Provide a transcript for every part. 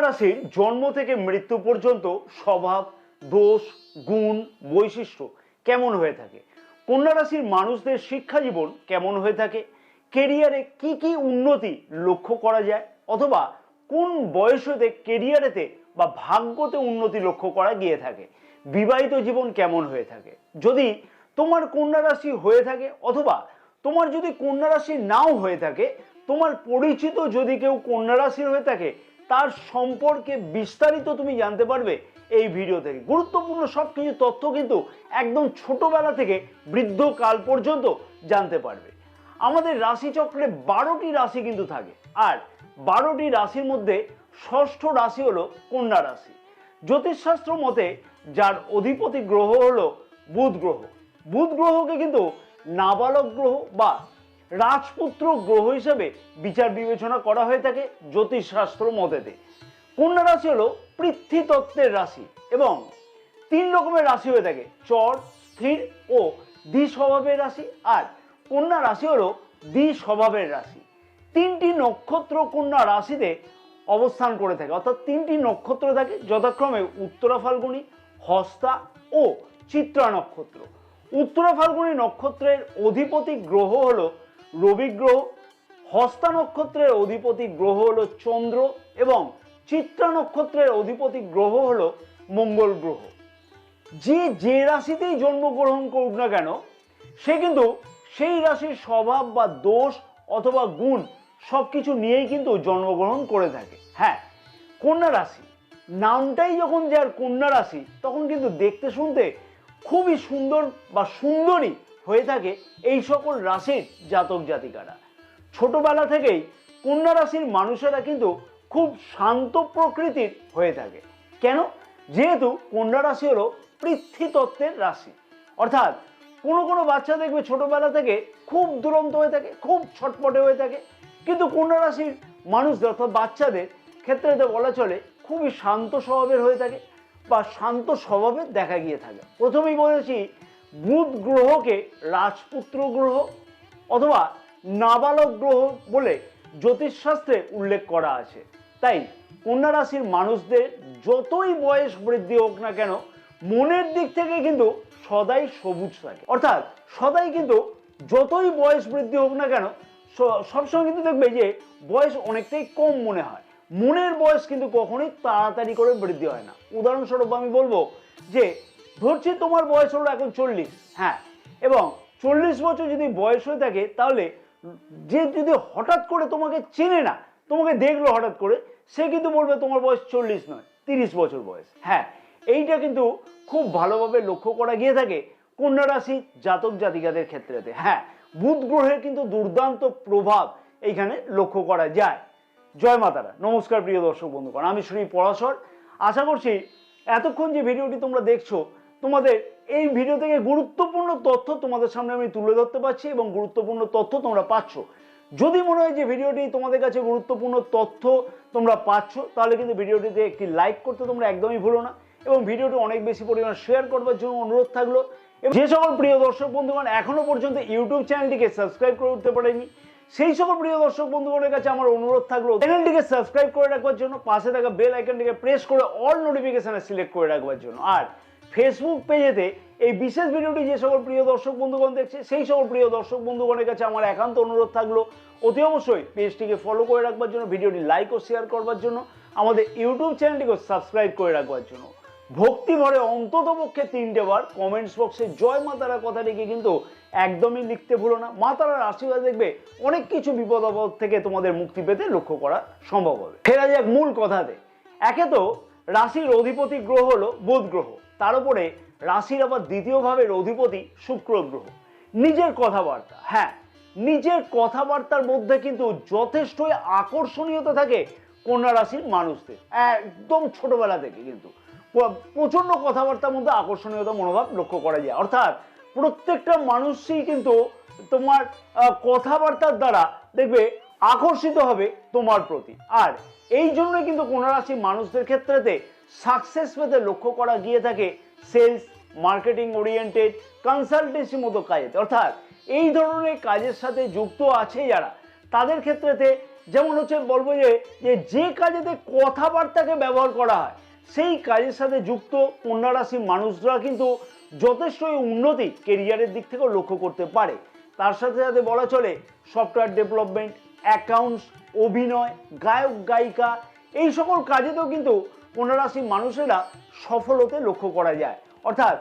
রাশির জন্ম থেকে মৃত্যু পর্যন্ত স্বভাব, দোষ, গুণ, বৈশিষ্ট্য কেমন হয়ে থাকে, কন্যা রাশির মানুষদের শিক্ষা জীবন কেমন হয়ে থাকে, কেরিয়ারে কি কি উন্নতি লক্ষ্য করা যায়, অথবা কোন বয়সেতে কেরিয়ারেতে বা ভাগ্যতে উন্নতি লক্ষ্য করা গিয়ে থাকে, বিবাহিত জীবন কেমন হয়ে থাকে। যদি তোমার কন্যা রাশি হয়ে থাকে অথবা তোমার যদি কন্যা রাশি নাও হয়ে থাকে, তোমার পরিচিত যদি কেউ কন্যা রাশির হয়ে থাকে, তার সম্পর্কে বিস্তারিত তুমি জানতে পারবে এই ভিডিও থেকে। গুরুত্বপূর্ণ সবকিছু তথ্য কিন্তু একদম ছোটবেলা থেকে বৃদ্ধকাল পর্যন্ত জানতে পারবে। আমাদের রাশিচক্রে 12টি রাশি কিন্তু থাকে, আর 12টি রাশির মধ্যে ষষ্ঠ রাশি হলো কন্যা রাশি। জ্যোতিষশাস্ত্র মতে যার অধিপতি গ্রহ হলো বুধ গ্রহ। বুধ গ্রহকে কিন্তু নাবালক গ্রহ বা রাজপুত্র গ্রহ হিসেবে বিচার বিবেচনা করা হয়ে থাকে জ্যোতিষশাস্ত্র মতেতে। কন্যা রাশি হলো পৃথ্বীতত্ত্বের রাশি এবং 3 রকমের রাশি হয়ে থাকে: চর, স্থির ও দ্বি স্বভাবের রাশি। আর কন্যা রাশি হলো দ্বি স্বভাবের রাশি। 3টি নক্ষত্র কন্যা রাশিতে অবস্থান করে থাকে, অর্থাৎ 3টি নক্ষত্র থাকে, যথাক্রমে উত্তরা ফাল্গুনী, হস্তা ও চিত্রা নক্ষত্র। উত্তরা ফাল্গুনী নক্ষত্রের অধিপতি গ্রহ হলো রবি গ্রহ, হস্তা নক্ষত্রের অধিপতি গ্রহ হলো চন্দ্র এবং চিত্রা নক্ষত্রের অধিপতি গ্রহ হলো মঙ্গল গ্রহ। যে রাশিতেই জন্মগ্রহণ করুক না কেন, সে কিন্তু সেই রাশির স্বভাব বা দোষ অথবা গুণ সবকিছু নিয়েই কিন্তু জন্মগ্রহণ করে থাকে। হ্যাঁ, কন্যা রাশি নামটাই যখন যার কন্যা রাশি, তখন কিন্তু দেখতে শুনতে খুবই সুন্দর বা সুন্দরী হয়ে থাকে এই সকল রাশির জাতক জাতিকারা। ছোটবেলা থেকেই কন্যা রাশির মানুষেরা কিন্তু খুব শান্ত প্রকৃতির হয়ে থাকে। কেন? যেহেতু কন্যা রাশি হলো পৃথ্বীতত্ত্বের রাশি। অর্থাৎ কোনো বাচ্চা দেখবে ছোটবেলা থেকে খুব দুরন্ত হয়ে থাকে, খুব ছটপটে হয়ে থাকে, কিন্তু কন্যা রাশির মানুষদের অর্থাৎ বাচ্চাদের ক্ষেত্রে বলা চলে খুবই শান্ত স্বভাবের হয়ে থাকে বা শান্ত স্বভাবের দেখা গিয়ে থাকে। প্রথমেই বলেছি বুধ গ্রহকে রাজপুত্র গ্রহ অথবা নাবালক গ্রহ বলে জ্যোতিষশাস্ত্রে উল্লেখ করা আছে। তাই কন্যা রাশির মানুষদের যতই বয়স বৃদ্ধি হোক না কেন, মনের দিক থেকে কিন্তু সদাই সবুজ থাকে। অর্থাৎ সদাই কিন্তু যতই বয়স বৃদ্ধি হোক না কেন, সবসময় কিন্তু দেখবে যে বয়স অনেকটাই কম মনে হয়। মনের বয়স কিন্তু কখনোই তাড়াতাড়ি করে বৃদ্ধি হয় না। উদাহরণস্বরূপ আমি বলবো যে ধরছি তোমার বয়স হলো এখন 40, হ্যাঁ, এবং 40 বছর যদি বয়স হয়ে থাকে, তাহলে যে যদি হঠাৎ করে তোমাকে চেনে না, তোমাকে দেখলো হঠাৎ করে, সে কিন্তু বলবে তোমার বয়স 40 নয়, 30 বছর বয়স। হ্যাঁ, এইটা কিন্তু খুব ভালোভাবে লক্ষ্য করা গিয়ে থাকে কন্যা রাশি জাতক জাতিকাদের ক্ষেত্রেতে। হ্যাঁ, বুধ গ্রহের কিন্তু দুর্দান্ত প্রভাব এইখানে লক্ষ্য করা যায়। জয় মাতারা। নমস্কার প্রিয় দর্শক বন্ধুগণ, আমি শ্রী পরাশর। আশা করছি এতক্ষণ যে ভিডিওটি তোমরা দেখছো, তোমাদের এই ভিডিও থেকে গুরুত্বপূর্ণ তথ্য তোমাদের সামনে আমি তুলে ধরতে পারছি এবং গুরুত্বপূর্ণ তথ্য তোমরা পাচ্ছ। যদি মনে হয় যে ভিডিওটি তোমাদের কাছে গুরুত্বপূর্ণ তথ্য তোমরা পাচ্ছ, তাহলে কিন্তু ভিডিওটিতে একটি লাইক করতে তোমরা একদমই ভুলো না এবং ভিডিওটি অনেক বেশি পরিমাণ শেয়ার করবার জন্য অনুরোধ থাকলো। এবং যে সকল প্রিয় দর্শক বন্ধুগণ এখনো পর্যন্ত ইউটিউব চ্যানেলটিকে সাবস্ক্রাইব করে উঠতে পারেনি, সেই সকল প্রিয় দর্শক বন্ধুগণের কাছে আমার অনুরোধ থাকলো চ্যানেলটিকে সাবস্ক্রাইব করে রাখবার জন্য, পাশে থাকা বেল আইকনটিকে প্রেস করে অল নোটিফিকেশনে সিলেক্ট করে রাখবার জন্য। আর ফেসবুক পেজেতে এই বিশেষ ভিডিওটি যে সকল প্রিয় দর্শক বন্ধুগণ দেখছে, সেই সকল প্রিয় দর্শক বন্ধুগণের কাছে আমার একান্ত অনুরোধ থাকলো অতি অবশ্যই পেজটিকে ফলো করে রাখবার জন্য, ভিডিওটি লাইক ও শেয়ার করবার জন্য, আমাদের ইউটিউব চ্যানেলটিকে সাবস্ক্রাইব করে রাখবার জন্য। ভক্তি ভরে অন্তত পক্ষে 3টে বার কমেন্টস বক্সে জয় মা তারা কথাটিকে কিন্তু একদমই লিখতে ভুলো না। মা তারার আশীর্বাদ দেখবে অনেক কিছু বিপদ আপদ থেকে তোমাদের মুক্তি পেতে লক্ষ্য করা সম্ভব হবে। ফেরা যাক মূল কথাতে। একে তো রাশির অধিপতি গ্রহ হলো বুধ গ্রহ, তার উপরে রাশির আবার দ্বিতীয় ভাবের অধিপতি শুক্র গ্রহ। নিজের কথাবার্তা, হ্যাঁ, নিজের কথাবার্তার মধ্যে কিন্তু যথেষ্টই আকর্ষণীয়তা থাকে কন্যা রাশির মানুষদের। একদম ছোটবেলা থেকে কিন্তু প্রচন্ড কথাবার্তার মধ্যে আকর্ষণীয়তা মনোভাব লক্ষ্য করা যায়। অর্থাৎ প্রত্যেকটা মানুষই কিন্তু তোমার কথাবার্তার দ্বারা দেখবে আকর্ষিত হবে তোমার প্রতি। আর এই জন্য কিন্তু কন্যা রাশির মানুষদের ক্ষেত্রেতে সাকসেস পেতে লক্ষ্য করা গিয়ে থাকে সেলস, মার্কেটিং ওরিয়েন্টেড, কনসালটেন্সি মতো কাজে। অর্থাৎ এই ধরনের কাজের সাথে যুক্ত আছে যারা, তাদের ক্ষেত্রেতে যেমন হচ্ছে বলবো যে কাজেতে কথাবার্তাকে ব্যবহার করা হয় সেই কাজের সাথে যুক্ত কন্যা রাশির মানুষরা কিন্তু যথেষ্টই উন্নতি কেরিয়ারের দিক থেকেও লক্ষ্য করতে পারে। তার সাথে সাথে বলা চলে সফটওয়্যার ডেভেলপমেন্ট, অ্যাকাউন্টস, অভিনয়, গায়ক গায়িকা এই সকল কাজেতেও কিন্তু কন্যা রাশির মানুষেরা সফল হতে লক্ষ্য করা যায়। অর্থাৎ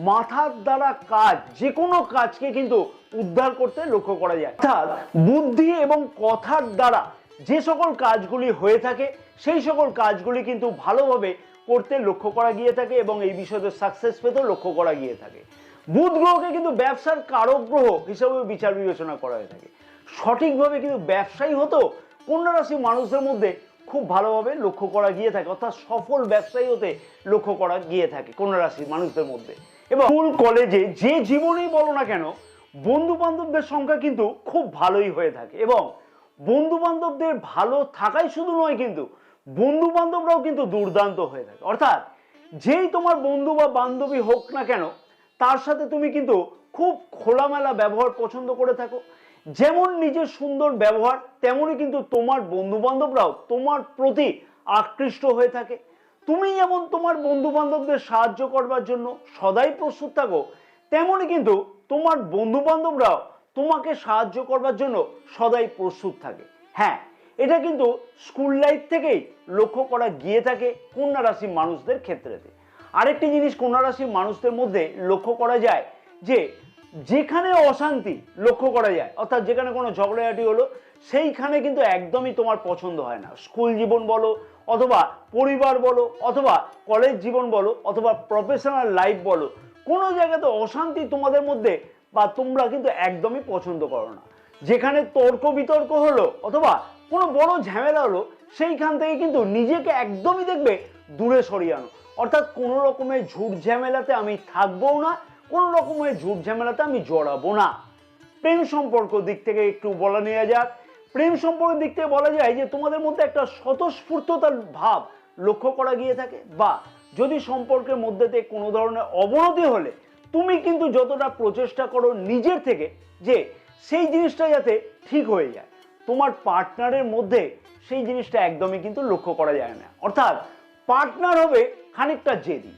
মাথার দ্বারা কাজ, যে কোনো কাজকে কিন্তু উদ্ধার করতে লক্ষ্য করা যায়। অর্থাৎ বুদ্ধি এবং কথার দ্বারা যে সকল কাজগুলি হয়ে থাকে সেই সকল কাজগুলি কিন্তু ভালোভাবে করতে লক্ষ্য করা গিয়ে থাকে এবং এই বিষয়ে সাকসেস পেতেও লক্ষ্য করা গিয়ে থাকে। বুধ গ্রহকে কিন্তু ব্যবসার কারক গ্রহ হিসেবে বিচার বিবেচনা করা হয়ে থাকে। সঠিকভাবে কিন্তু ব্যবসায়ী হতো কন্যা রাশির মানুষদের মধ্যে খুব ভালোভাবে লক্ষ্য করা গিয়ে থাকে, অর্থাৎ সফল ব্যবসায়ী হতে লক্ষ্য করা গিয়ে থাকে কন্যা রাশির মানুষদের মধ্যে। এবং স্কুল কলেজে যে জীবনেই বলো না কেন বন্ধু বান্ধবদের সংখ্যা কিন্তু খুব ভালোই হয়ে থাকে এবং বন্ধু বান্ধবদের ভালো থাকাই শুধু নয়, কিন্তু বন্ধু বান্ধবরাও কিন্তু দুর্দান্ত হয়ে থাকে। অর্থাৎ যেই তোমার বন্ধু বা বান্ধবী হোক না কেন তার সাথে তুমি কিন্তু খুব খোলামেলা ব্যবহার পছন্দ করে থাকো। যেমন নিজের সুন্দর ব্যবহার তেমনই কিন্তু তোমার বন্ধু বান্ধবরাও তোমার প্রতি আকৃষ্ট হয়ে থাকে। তুমি যেমন তোমার বন্ধু বান্ধবদের সাহায্য করবার জন্য সদাই প্রস্তুত থাকো, তেমনই কিন্তু তোমার বন্ধু বান্ধবরাও তোমাকে সাহায্য করবার জন্য সদাই প্রস্তুত থাকে। হ্যাঁ, এটা কিন্তু স্কুল লাইফ থেকেই লক্ষ্য করা গিয়ে থাকে কন্যা রাশির মানুষদের ক্ষেত্রেতে। আরেকটি জিনিস কন্যা রাশির মানুষদের মধ্যে লক্ষ্য করা যায় যে যেখানে অশান্তি লক্ষ্য করা যায়, অর্থাৎ যেখানে কোনো ঝগড়াঝাটি হলো সেইখানে কিন্তু একদমই তোমার পছন্দ হয় না। স্কুল জীবন বলো অথবা পরিবার বলো অথবা কলেজ জীবন বলো অথবা প্রফেশনাল লাইফ বলো, কোনো জায়গাতে অশান্তি তোমাদের মধ্যে বা তোমরা কিন্তু একদমই পছন্দ করো না। যেখানে তর্ক বিতর্ক হলো অথবা কোনো বড় ঝামেলা হলো সেইখান থেকে কিন্তু নিজেকে একদমই দেখবে দূরে সরিয়ে আনো। অর্থাৎ কোনো রকমের ঝুট ঝামেলাতে আমি থাকবোও না, কোনো রকমের ঝুট ঝামেলাতে আমি জড়াবো না। প্রেম সম্পর্ক দিক থেকে একটু বলা নেওয়া যাক। প্রেম সম্পর্কের দিক থেকে বলা যায় যে তোমাদের মধ্যে একটা স্বতঃস্ফূর্ততার ভাব লক্ষ্য করা গিয়ে থাকে, বা যদি সম্পর্কের মধ্যেতে কোনো ধরনের অবনতি হলে তুমি কিন্তু যতটা প্রচেষ্টা করো নিজের থেকে যে সেই জিনিসটা যাতে ঠিক হয়ে যায়, তোমার পার্টনারের মধ্যে সেই জিনিসটা একদমই কিন্তু লক্ষ্য করা যায় না। অর্থাৎ পার্টনার হবে খানিকটা জেদি।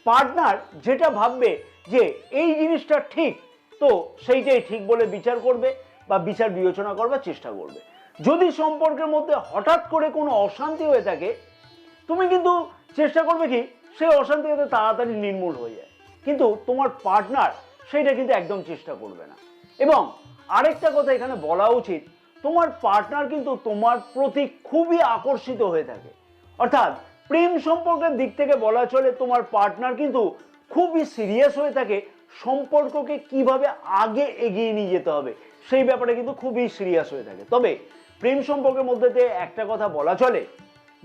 পার্টনার যেটা ভাববে যে এই জিনিসটা ঠিক, তো সেইটাই ঠিক বলে বিচার করবে বা বিচার বিবেচনা করবার চেষ্টা করবে। যদি সম্পর্কের মধ্যে হঠাৎ করে কোনো অশান্তি হয়ে থাকে, তুমি কিন্তু চেষ্টা করবে কি সেই অশান্তি যাতে তাড়াতাড়ি নির্মূল হয়ে যায়, কিন্তু তোমার পার্টনার সেইটা কিন্তু একদম চেষ্টা করবে না। এবং আরেকটা কথা এখানে বলা উচিত, তোমার পার্টনার কিন্তু তোমার প্রতি খুবই আকর্ষিত হয়ে থাকে। অর্থাৎ প্রেম সম্পর্কের দিক থেকে বলা চলে তোমার পার্টনার কিন্তু খুবই সিরিয়াস হয়ে থাকে, সম্পর্ককে কিভাবে আগে এগিয়ে নিয়ে যেতে হবে সেই ব্যাপারে কিন্তু খুবই সিরিয়াস হয়ে থাকে। তবে প্রেম সম্পর্কের মধ্যে একটা কথা বলা চলে,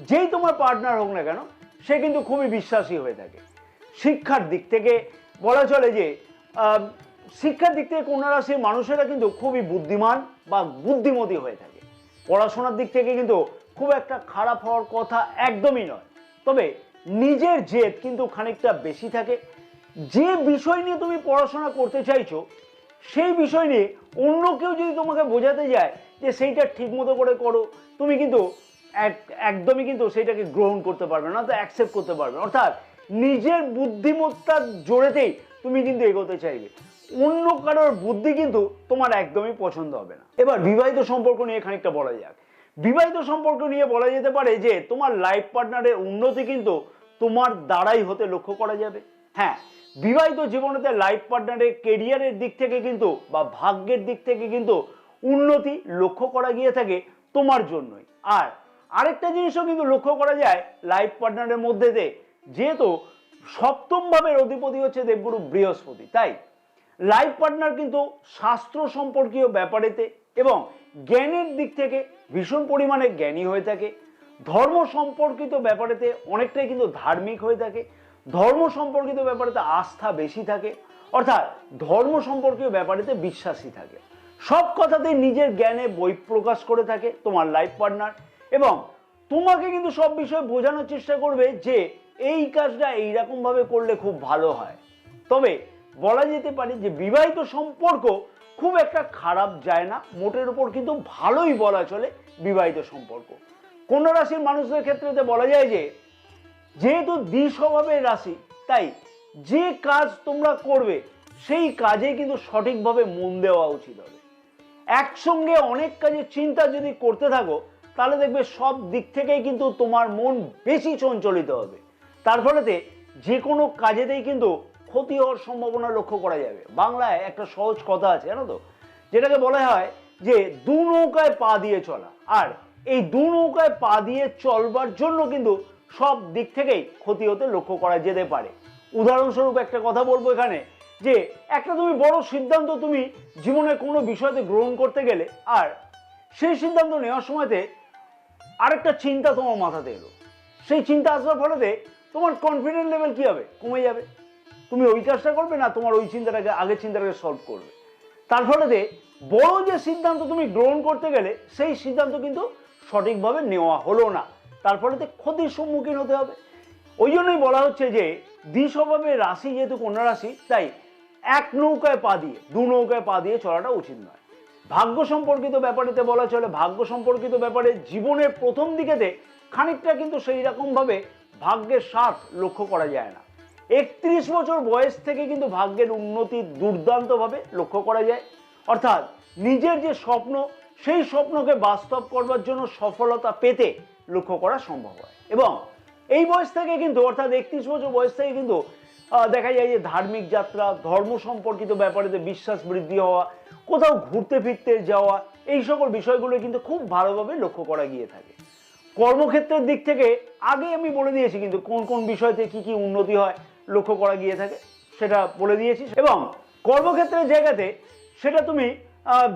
যেই তোমার পার্টনার হোক না কেন সে কিন্তু খুবই বিশ্বাসী হয়ে থাকে। শিক্ষার দিক থেকে বলা চলে যে শিক্ষার দিক থেকে কন্যা রাশির মানুষেরা কিন্তু খুবই বুদ্ধিমান বা বুদ্ধিমতী হয়ে থাকে। পড়াশোনার দিক থেকে কিন্তু খুব একটা খারাপ হওয়ার কথা একদমই নয়, তবে নিজের জেদ কিন্তু খানিকটা বেশি থাকে। যে বিষয় নিয়ে তুমি পড়াশোনা করতে চাইছো সেই বিষয় নিয়ে অন্য কেউ যদি তোমাকে বোঝাতে যায় যে সেইটা ঠিক মতো করে করো, তুমি কিন্তু একদমই কিন্তু সেইটাকে গ্রহণ করতে পারবে না, তো অ্যাকসেপ্ট করতে পারবে না। অর্থাৎ নিজের বুদ্ধিমত্তার জোরেতেই তুমি কিন্তু এগোতে চাইবে, অন্য কারোর বুদ্ধি কিন্তু তোমার একদমই পছন্দ হবে না। এবার বিবাহিত সম্পর্ক নিয়ে খানিকটা বলা যাক। বিবাহিত সম্পর্ক নিয়ে বলা যেতে পারে যে তোমার লাইফ পার্টনারের উন্নতি কিন্তু তোমার দ্বারাই হতে লক্ষ্য করা যাবে। হ্যাঁ, বিবাহিত জীবনেতে লাইফ পার্টনারের কেরিয়ারের দিক থেকে কিন্তু বা ভাগ্যের দিক থেকে কিন্তু উন্নতি লক্ষ্য করা গিয়ে থাকে তোমার জন্যই। আর আরেকটা জিনিসও কিন্তু লক্ষ্য করা যায় লাইফ পার্টনারের মধ্যে যেহেতু সপ্তম ভাবের অধিপতি হচ্ছে দেবগুরু বৃহস্পতি, তাই লাইফ পার্টনার কিন্তু শাস্ত্র সম্পর্কীয় ব্যাপারেতে এবং জ্ঞানের দিক থেকে ভীষণ পরিমাণে জ্ঞানী হয়ে থাকে। ধর্ম সম্পর্কিত ব্যাপারেতে অনেকটাই কিন্তু ধার্মিক হয়ে থাকে। ধর্ম সম্পর্কিত ব্যাপারেতে আস্থা বেশি থাকে, অর্থাৎ ধর্ম সম্পর্কীয় ব্যাপারেতে বিশ্বাসী থাকে। সব কথাতেই নিজের জ্ঞানে বহিঃপ্রকাশ করে থাকে তোমার লাইফ পার্টনার, এবং তোমাকে কিন্তু সব বিষয়ে বোঝানোর চেষ্টা করবে যে এই কাজটা এইরকম ভাবে করলে খুব ভালো হয়। তবে বলা যেতে পারে যে বিবাহিত সম্পর্ক খুব একটা খারাপ যায় না, মোটের উপর কিন্তু ভালোই বলা চলে বিবাহিত সম্পর্ক। কন্যা রাশির মানুষদের ক্ষেত্রে বলা যায় যে যেহেতু দ্বিস্বভাবের রাশি, তাই যে কাজ তোমরা করবে সেই কাজে কিন্তু সঠিকভাবে মন দেওয়া উচিত হবে। একসঙ্গে অনেক কাজের চিন্তা যদি করতে থাকো তাহলে দেখবে সব দিক থেকেই কিন্তু তোমার মন বেশি চঞ্চলিত হবে, তার ফলেতে যে কোনো কাজেতেই কিন্তু ক্ষতি হওয়ার সম্ভাবনা লক্ষ্য করা যাবে। বাংলায় একটা সহজ কথা আছে জানো তো, যেটাকে বলা হয় যে দু নৌকায় পা দিয়ে চলা। আর এই দু নৌকায় পা দিয়ে চলবার জন্য কিন্তু সব দিক থেকেই ক্ষতি হতে লক্ষ্য করা যেতে পারে। উদাহরণস্বরূপ একটা কথা বলবো এখানে, যে একটা তুমি বড় সিদ্ধান্ত তুমি জীবনের কোনো বিষয়তে গ্রহণ করতে গেলে, আর সেই সিদ্ধান্ত নেওয়ার সময়তে আরেকটা চিন্তা তোমার মাথাতে এলো। সেই চিন্তা আসার ফলেতে তোমার কনফিডেন্স লেভেল কি হবে? কমে যাবে। তুমি ওই কাজটা করবে না, তোমার ওই চিন্তাটাকে আগের চিন্তাটাকে সলভ করবে। তার ফলেতে বড় যে সিদ্ধান্ত তুমি গ্রহণ করতে গেলে সেই সিদ্ধান্ত কিন্তু সঠিকভাবে নেওয়া হলো না, তার ফলেতে ক্ষতির সম্মুখীন হতে হবে। ওই জন্যই বলা হচ্ছে যে দ্বিস্বভাবের রাশি যেহেতু কন্যা রাশি, তাই এক নৌকায় পা দিয়ে দু নৌকায় পা দিয়ে চলাটা উচিত নয়। ভাগ্য সম্পর্কিত ব্যাপারেতে বলা চলে, ভাগ্য সম্পর্কিত ব্যাপারে জীবনের প্রথম দিকেতে খানিকটা কিন্তু সেই রকম ভাবে ভাগ্যের সাথ লক্ষ্য করা যায় না। 31 বছর বয়স থেকে কিন্তু ভাগ্যের উন্নতি দুর্দান্তভাবে লক্ষ্য করা যায়। অর্থাৎ নিজের যে স্বপ্ন সেই স্বপ্নকে বাস্তব করবার জন্য সফলতা পেতে লক্ষ্য করা সম্ভব হয়। এবং এই বয়স থেকে কিন্তু অর্থাৎ 31 বছর বয়স থেকে কিন্তু দেখা যায় যে ধার্মিক যাত্রা, ধর্ম সম্পর্কিত ব্যাপারেতে বিশ্বাস বৃদ্ধি হওয়া, কোথাও ঘুরতে ফিরতে যাওয়া, এই সকল বিষয়গুলো কিন্তু খুব ভালোভাবে লক্ষ্য করা গিয়ে থাকে। কর্মক্ষেত্রের দিক থেকে আগে আমি বলে দিয়েছি কিন্তু কোন কোন বিষয়তে কি কি উন্নতি হয় লক্ষ্য করা গিয়ে থাকে সেটা বলে দিয়েছি। এবং কর্মক্ষেত্রের জায়গাতে সেটা তুমি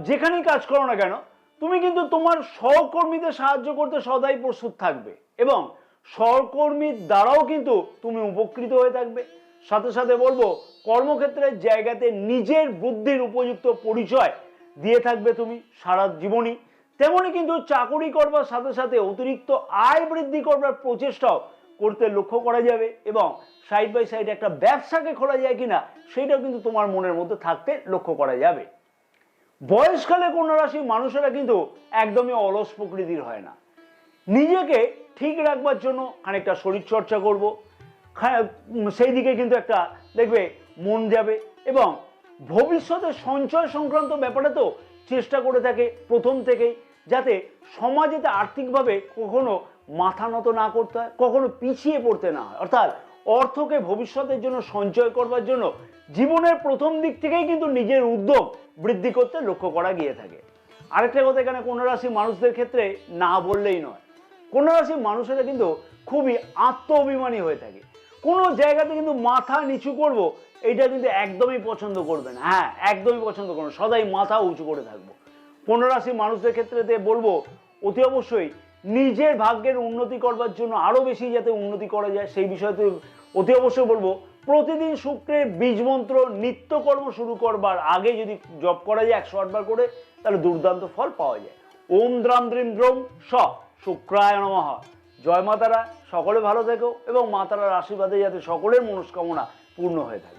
যেখানেই কাজ করো না কেন, তুমি কিন্তু তোমার সহকর্মীদের সাহায্য করতে সদাই প্রস্তুত থাকবে এবং সহকর্মীর দ্বারাও কিন্তু তুমি উপকৃত হয়ে থাকবে। সাথে সাথে বলবো কর্মক্ষেত্রের জায়গাতে নিজের বুদ্ধির উপযুক্ত পরিচয় দিয়ে থাকবে তুমি সারা জীবনই। তেমনি কিন্তু চাকুরি করবার সাথে সাথে অতিরিক্ত আয় বৃদ্ধি করবার প্রচেষ্টাও করতে লক্ষ্য করা যাবে এবং সাইড বাই সাইড একটা ব্যবসাকে খোলা যায় কিনা সেটাও কিন্তু তোমার মনের মধ্যে থাকতে লক্ষ্য করা যাবে। বয়সকালে কন্যা রাশির মানুষেরা কিন্তু একদমই অলস প্রকৃতির হয় না। নিজেকে ঠিক রাখবার জন্য খানিকটা শরীর চর্চা করব, সেই দিকে কিন্তু একটা দেখবে মন যাবে এবং ভবিষ্যতে সঞ্চয় সংক্রান্ত ব্যাপারে তো চেষ্টা করে থাকে প্রথম থেকেই, যাতে সমাজেতে আর্থিকভাবে কখনো মাথা নত না করতে হয়, কখনো পিছিয়ে পড়তে না হয়। অর্থাৎ অর্থকে ভবিষ্যতের জন্য সঞ্চয় করবার জন্য জীবনের প্রথম দিক থেকেই কিন্তু নিজের উদ্যোগ বৃদ্ধি করতে লক্ষ্য করা গিয়ে থাকে। আরেকটা কথা এখানে কন্যা রাশির মানুষদের ক্ষেত্রে না বললেই নয়, কন্যা রাশির মানুষেরা কিন্তু খুবই আত্ম অভিমানী হয়ে থাকে। কোনো জায়গাতে কিন্তু মাথা নিচু করব এটা কিন্তু একদমই পছন্দ করবে না। হ্যাঁ, একদমই পছন্দ করবে না, সদাই মাথা উঁচু করে থাকবো। কন্যা রাশির মানুষদের ক্ষেত্রে বলবো অতি অবশ্যই নিজের ভাগ্যের উন্নতি করবার জন্য আরো বেশি যাতে উন্নতি করা যায় সেই বিষয়তে অতি অবশ্যই বলবো প্রতিদিন শুক্রের বীজ মন্ত্র নিত্যকর্ম শুরু করবার আগে যদি জপ করা যায় 108 বার করে, তাহলে দুর্দান্ত ফল পাওয়া যায়। ওম দ্রাম দ্রিম দ্রোম স শুক্রায় নমঃ। জয় মাতারা, সকলে ভালো থেকো এবং মাতারার আশীর্বাদে যাতে সকলের মনস্কামনা পূর্ণ হয়ে থাকে।